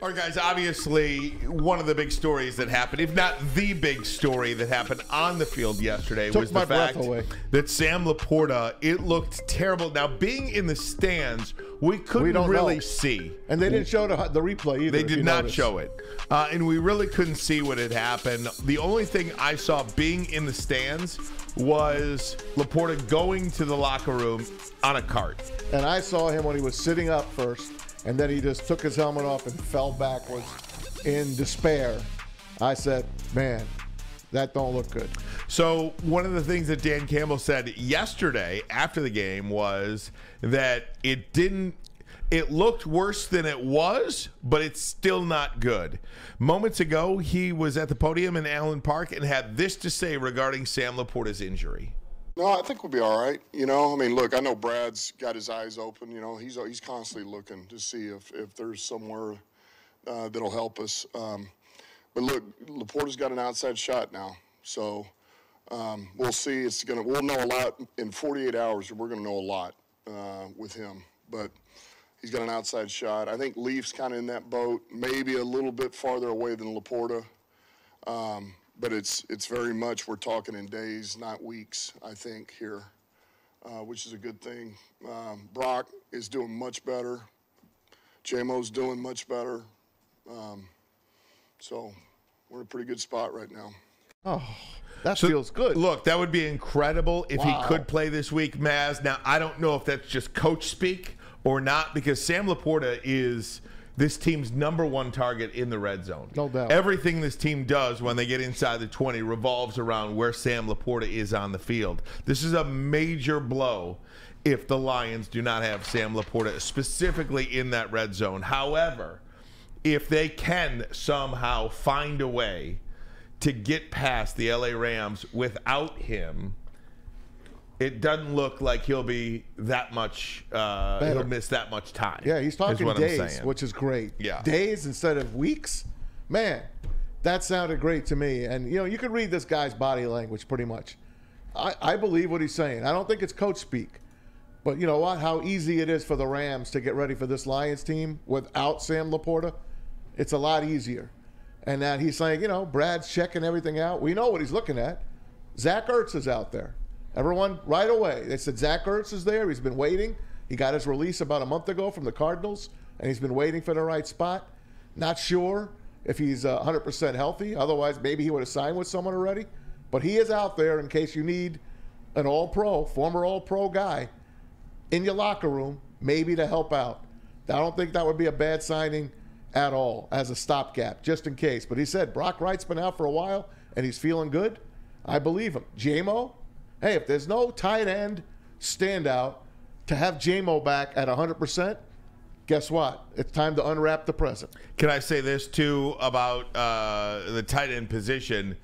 All right, guys, obviously one of the big stories that happened, if not the big story that happened on the field yesterday, was the fact that Sam Laporta, it looked terrible. Now, being in the stands, we couldn't really see. And they didn't show the replay either. They did not show it. And we really couldn't see what had happened. The only thing I saw being in the stands was Laporta going to the locker room on a cart. And I saw him when he was sitting up first. And then he just took his helmet off and fell backwards in despair. I said, man, that don't look good. So one of the things that Dan Campbell said yesterday after the game was that it looked worse than it was, but it's still not good. Moments ago, he was at the podium in Allen Park and had this to say regarding Sam Laporta's injury. No, I think we'll be all right. You know, I mean, look, I know Brad's got his eyes open. You know, he's constantly looking to see if there's somewhere that'll help us. But look, Laporta's got an outside shot now, so we'll see. We'll know a lot in 48 hours. We're gonna know a lot with him, but he's got an outside shot. I think Leaf's kind of in that boat, maybe a little bit farther away than Laporta. But it's very much, we're talking in days, not weeks, I think, here, which is a good thing. Brock is doing much better. J-Mo's doing much better. So we're in a pretty good spot right now. Oh, that feels good. Look, that would be incredible if he could play this week, Maz. Now, I don't know if that's just coach speak or not, because Sam Laporta is this team's #1 target in the red zone. No doubt. Everything this team does when they get inside the 20 revolves around where Sam Laporta is on the field. This is a major blow if the Lions do not have Sam Laporta specifically in that red zone. However, if they can somehow find a way to get past the LA Rams without him, it doesn't look like he'll be that much, he'll miss that much time. Yeah, he's talking days, which is great. Yeah. Days instead of weeks. Man, that sounded great to me. And, you know, you can read this guy's body language pretty much. I believe what he's saying. I don't think it's coach speak. But you know what? How easy it is for the Rams to get ready for this Lions team without Sam Laporta. It's a lot easier. And that he's saying, you know, Brad's checking everything out. We know what he's looking at. Zach Ertz is out there. Everyone, right away, they said Zach Ertz is there. He's been waiting. He got his release about a month ago from the Cardinals, and he's been waiting for the right spot. Not sure if he's 100% healthy. Otherwise, maybe he would have signed with someone already. But he is out there in case you need an all-pro, former all-pro guy in your locker room, maybe to help out. I don't think that would be a bad signing at all as a stopgap, just in case. But he said Brock Wright's been out for a while, and he's feeling good. I believe him. J-Mo? Hey, if there's no tight end standout, to have J-Mo back at 100%, guess what? It's time to unwrap the present. Can I say this, too, about the tight end position?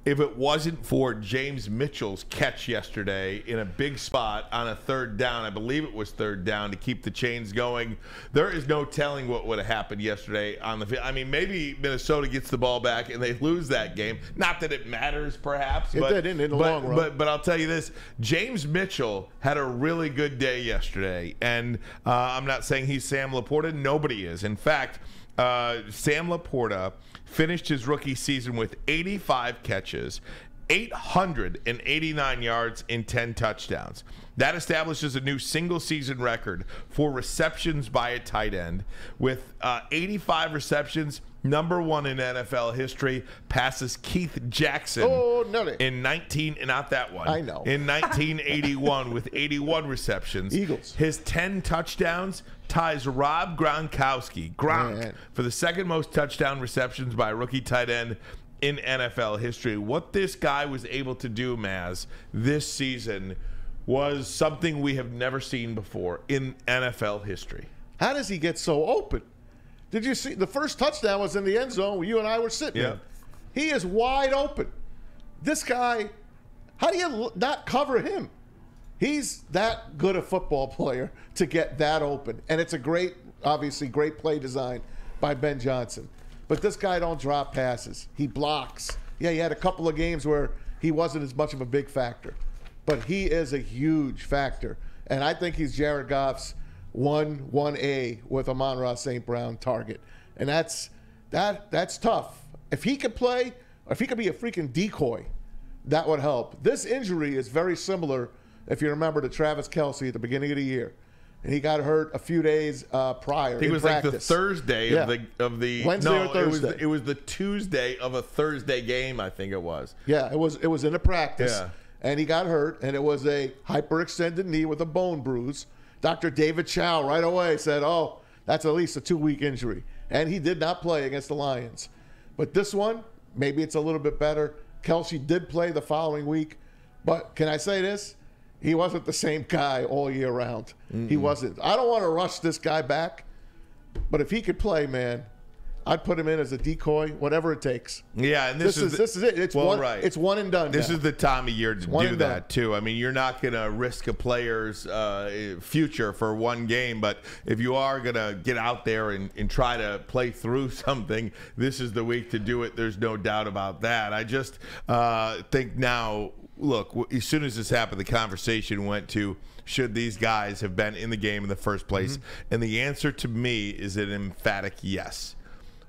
If it wasn't for James Mitchell's catch yesterday in a big spot on a third down, I believe it was third down, to keep the chains going, there is no telling what would have happened yesterday on the field. I mean, maybe Minnesota gets the ball back and they lose that game. Not that it matters, perhaps. It did in the long run. But I'll tell you this, James Mitchell had a really good day yesterday. And I'm not saying he's Sam Laporta. Nobody is. In fact, Sam Laporta finished his rookie season with 85 catches, 889 yards, and 10 touchdowns. That establishes a new single-season record for receptions by a tight end. With 85 receptions, #1 in NFL history, passes Keith Jackson in 1981 with 81 receptions. Eagles. His 10 touchdowns ties Rob Gronkowski, for the second most touchdown receptions by a rookie tight end in NFL history. What this guy was able to do, Maz, this season was something we have never seen before in NFL history. How does he get so open? Did you see the first touchdown was in the end zone where you and I were sitting in? He is wide open. This guy, how do you not cover him? He's that good a football player to get that open. And it's a great, obviously, great play design by Ben Johnson. But this guy don't drop passes. He blocks. Yeah, he had a couple of games where he wasn't as much of a big factor. But he is a huge factor. And I think he's Jared Goff's 1A with Amon-Ra St. Brown target. and that's tough. If he could play, or if he could be a freaking decoy, that would help. This injury is very similar, if you remember, to Travis Kelce at the beginning of the year. And he got hurt a few days prior. I think it was practice. like the Thursday of the Wednesday or Thursday. It was the Tuesday of a Thursday game, I think it was. Yeah, it was in a practice. Yeah. And he got hurt, and it was a hyperextended knee with a bone bruise. Dr. David Chow right away said, oh, that's at least a 2-week injury. And he did not play against the Lions. But this one, maybe it's a little bit better. Kelce did play the following week. But can I say this? He wasn't the same guy all year round. He wasn't. I don't want to rush this guy back, but if he could play, man, I'd put him in as a decoy, whatever it takes. Yeah, and this is it. It's right. It's one and done. This now. is the time of year to do that done. too. I mean, you're not going to risk a player's future for one game, but if you are going to get out there and try to play through something, this is the week to do it. There's no doubt about that. I just think now. Look, as soon as this happened, the conversation went to, should these guys have been in the game in the first place? And the answer to me is an emphatic yes.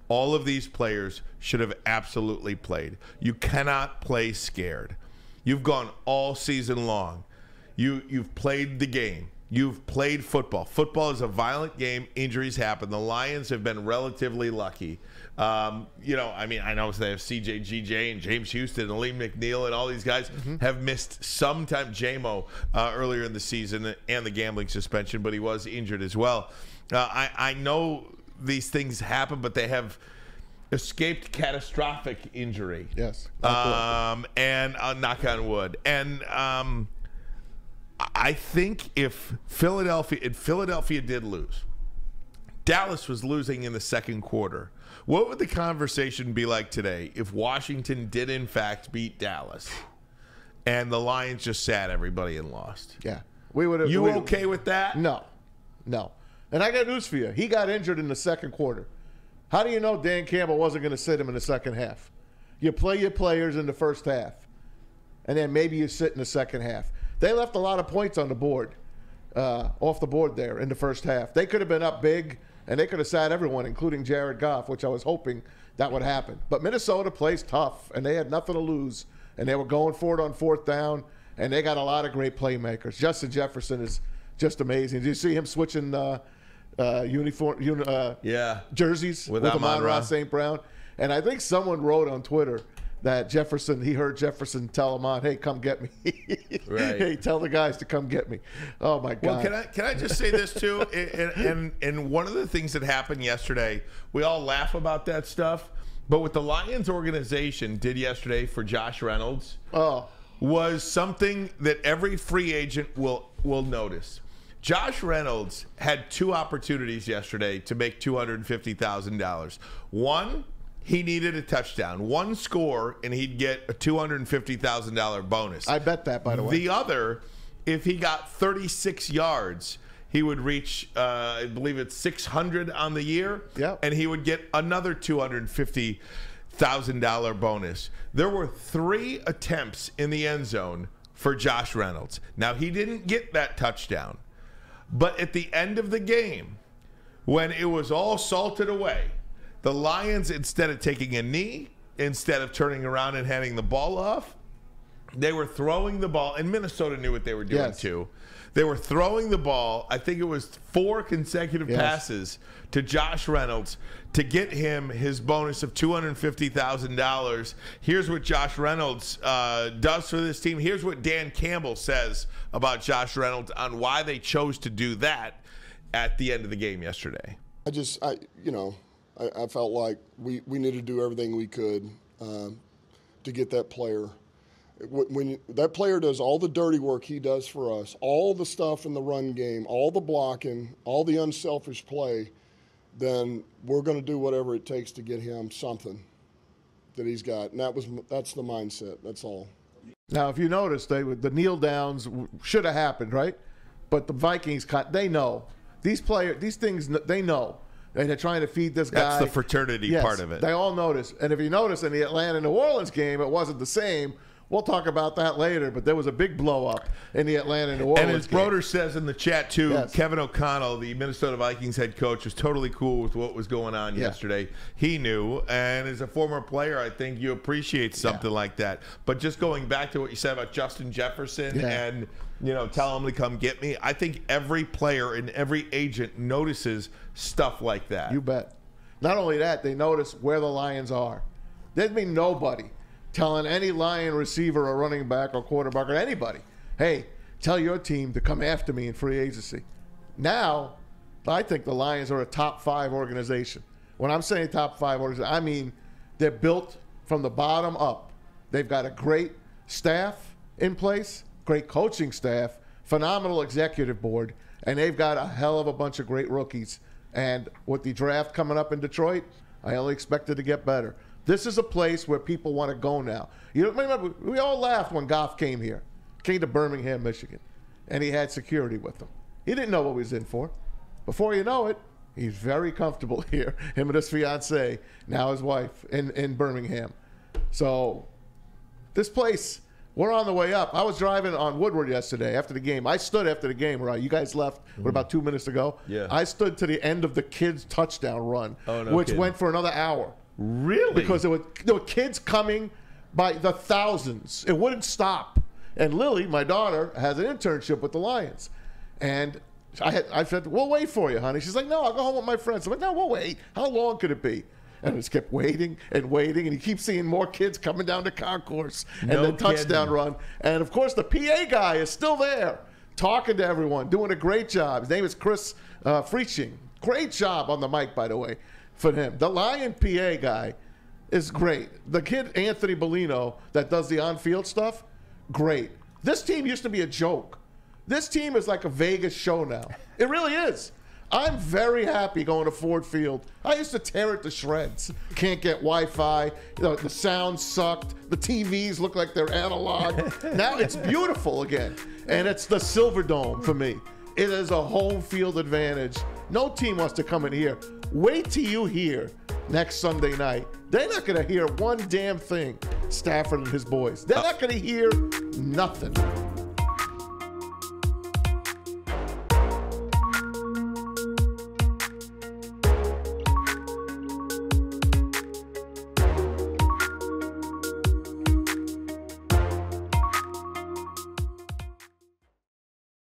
All of these players should have absolutely played. You cannot play scared. You've gone all season long. You've played the game. You've played football. Football is a violent game. Injuries happen. The Lions have been relatively lucky. I know they have CJ, GJ, and James Houston, and Lee McNeil, and all these guys have missed some time. JMO earlier in the season and the gambling suspension, but he was injured as well. I know these things happen, but they have escaped catastrophic injury. Yes. And knock on wood. And I think if Philadelphia did lose, Dallas was losing in the second quarter. What would the conversation be like today if Washington did in fact beat Dallas and the Lions just sat everybody and lost? Yeah. We would have. You okay with that? No. And I got news for you. He got injured in the second quarter. How do you know Dan Campbell wasn't going to sit him in the second half? You play your players in the first half, and then maybe you sit in the second half. They left a lot of points on the board, off the board there in the first half. They could have been up big, and they could have sat everyone, including Jared Goff, which I was hoping that would happen. But Minnesota plays tough, and they had nothing to lose, and they were going for it on fourth down, and they got a lot of great playmakers. Justin Jefferson is just amazing. Did you see him switching jerseys with Amon-Ra St. Brown? And I think someone wrote on Twitter that he heard Jefferson tell Amon, hey, come get me. Right. Hey, tell the guys to come get me. Oh, my God. Well, can I just say this, too? And one of the things that happened yesterday, we all laugh about that stuff, but what the Lions organization did yesterday for Josh Reynolds was something that every free agent will notice. Josh Reynolds had 2 opportunities yesterday to make $250,000. One, he needed a touchdown. 1 score, and he'd get a $250,000 bonus. I bet that, by the way. The other, if he got 36 yards, he would reach, I believe it's 600 on the year, and he would get another $250,000 bonus. There were 3 attempts in the end zone for Josh Reynolds. Now, he didn't get that touchdown, but at the end of the game, when it was all salted away, the Lions, instead of taking a knee, instead of turning around and handing the ball off, they were throwing the ball, and Minnesota knew what they were doing too. They were throwing the ball, I think it was 4 consecutive passes to Josh Reynolds to get him his bonus of $250,000. Here's what Josh Reynolds does for this team. Here's what Dan Campbell says about Josh Reynolds on why they chose to do that at the end of the game yesterday. I felt like we needed to do everything we could to get that player. When that player does all the dirty work he does for us, all the stuff in the run game, all the blocking, all the unselfish play, then we're going to do whatever it takes to get him something that he's got. And that's the mindset. That's all. Now, if you notice, the kneel downs should have happened, right? But the Vikings, they know. These things, they know. And they're trying to feed this guy. That's the fraternity part of it. They all notice. And if you notice in the Atlanta-New Orleans game, it wasn't the same We'll talk about that later, but there was a big blow-up in the Atlanta-New Orleans And as game. Broder says in the chat, too, Yes. Kevin O'Connell, the Minnesota Vikings head coach, was totally cool with what was going on yesterday. He knew, and as a former player, I think you appreciate something like that. But just going back to what you said about Justin Jefferson and, tell him to come get me, I think every player and every agent notices stuff like that. You bet. Not only that, they notice where the Lions are. There'd be nobody telling any Lion receiver or running back or quarterback or anybody, hey, tell your team to come after me in free agency. Now, I think the Lions are a top 5 organization. When I'm saying top 5 organization, I mean they're built from the bottom up. They've got a great staff in place, great coaching staff, phenomenal executive board, and they've got a hell of a bunch of great rookies. And with the draft coming up in Detroit, I only expect it to get better. This is a place where people want to go now. You remember, we all laughed when Goff came here, came to Birmingham, Michigan, and he had security with him. He didn't know what he was in for. Before you know it, he's very comfortable here, him and his fiancée, now his wife, in Birmingham. So this place, we're on the way up. I was driving on Woodward yesterday after the game. I stood after the game. Right? You guys left about 2 minutes ago. Yeah. I stood to the end of the kids' touchdown run, which kidding. went for another hour. Really? Because there were kids coming by the thousands. It wouldn't stop. And Lily, my daughter, has an internship with the Lions. And I said, we'll wait for you, honey. She's like, no, I'll go home with my friends. I'm like, no, we'll wait. How long could it be? And I just kept waiting and waiting. And you keep seeing more kids coming down the concourse and No the touchdown kidding. run. And, of course, the PA guy is still there talking to everyone, doing a great job. His name is Chris Freaching. Great job on the mic, by the way, for him. The Lion PA guy is great. The kid, Anthony Bellino, that does the on-field stuff, great. This team used to be a joke. This team is like a Vegas show now. It really is. I'm very happy going to Ford Field. I used to tear it to shreds. Can't get Wi-Fi. The sound sucked. The TVs look like they're analog. Now it's beautiful again. And it's the Silver Dome for me. It is a home field advantage. No team wants to come in here. Wait till you hear next Sunday night. They're not going to hear one damn thing, Stafford and his boys. They're not going to hear nothing.